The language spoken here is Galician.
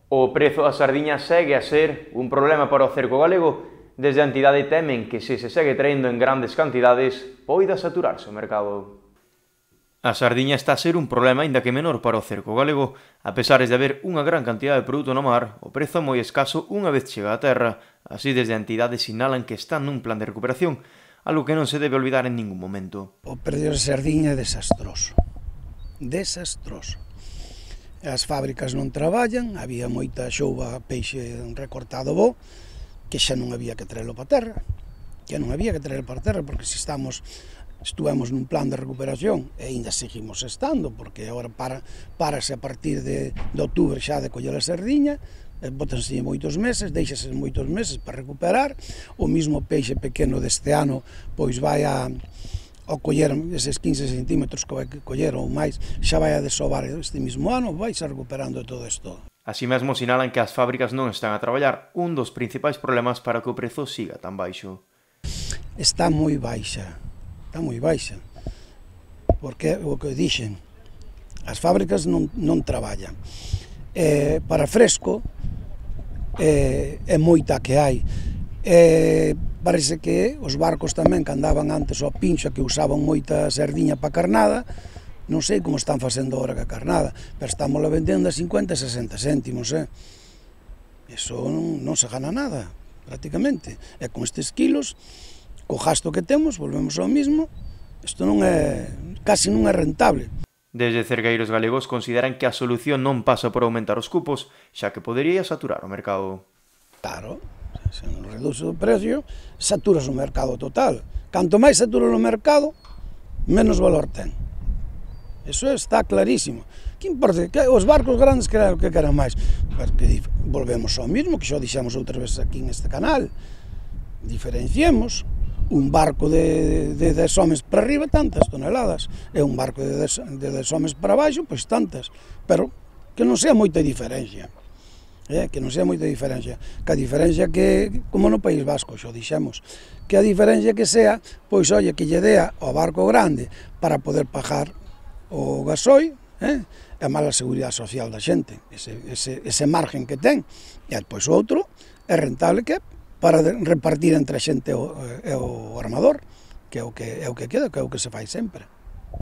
O prezo da sardiña segue a ser un problema para o cerco galego. Desde a entidade temen que se segue traendo en grandes cantidades poida saturarse o mercado. A sardiña está a ser un problema aínda que menor para o cerco galego. A pesar de haber unha gran cantidad de produto no mar, o prezo é moi escaso unha vez chega á terra. Así, desde a entidade sinalan que están nun plan de recuperación, algo que non se debe olvidar en ningún momento. O precio da sardiña é desastroso. Desastroso. As fábricas non traballan, había moita xouba, peixe recortado bo, que xa non había que traelo para terra, porque se estuvemos nun plan de recuperación, e ainda seguimos estando, porque agora parase a partir de outubro xa de coller a sardiña, botanse moitos meses, deixase moitos meses para recuperar. O mismo peixe pequeno deste ano, pois vai ao coller eses 15 centímetros que vai coller ou máis, xa vai a desovar este mismo ano, vai xa recuperando todo isto. Así mesmo sinalan que as fábricas non están a traballar, un dos principais problemas para que o prezo siga tan baixo. Está moi baixa, porque o que dixen, as fábricas non traballan. Para fresco, é moita que hai. Parece que os barcos tamén que andaban antes ao pincho, que usaban moita sardiña para carnada, non sei como están facendo agora que a carnada, pero estamos a vendendo a 50 e 60 céntimos, Eso non se gana nada, prácticamente. E con estes kilos, co gasto que temos, volvemos ao mismo, isto casi non é rentable. Desde cerqueiros galegos consideran que a solución non pasa por aumentar os cupos, xa que podería saturar o mercado. Claro, se non reduce o precio, saturas o mercado total. Canto máis satura o mercado, menos valor ten. Eso está clarísimo. Que importa? Os barcos grandes que queran máis. Porque volvemos ao mismo, que xa dixemos outras veces aquí neste canal. Diferenciemos. Un barco de 10 homes para arriba, tantas toneladas. E un barco de 10 homes para baixo, pois tantas. Pero que non sea moita diferencia. Que non sea moita diferencia. Que a diferencia que, como no País Vasco, xo dixemos, que a diferencia que sea, pois, oye, que lle dea ao barco grande para poder pagar o gasoi, é a mala seguridade social da xente, ese margen que ten, e depois o outro é rentable que para repartir entre a xente e o armador, que é o que queda, que é o que se fai sempre.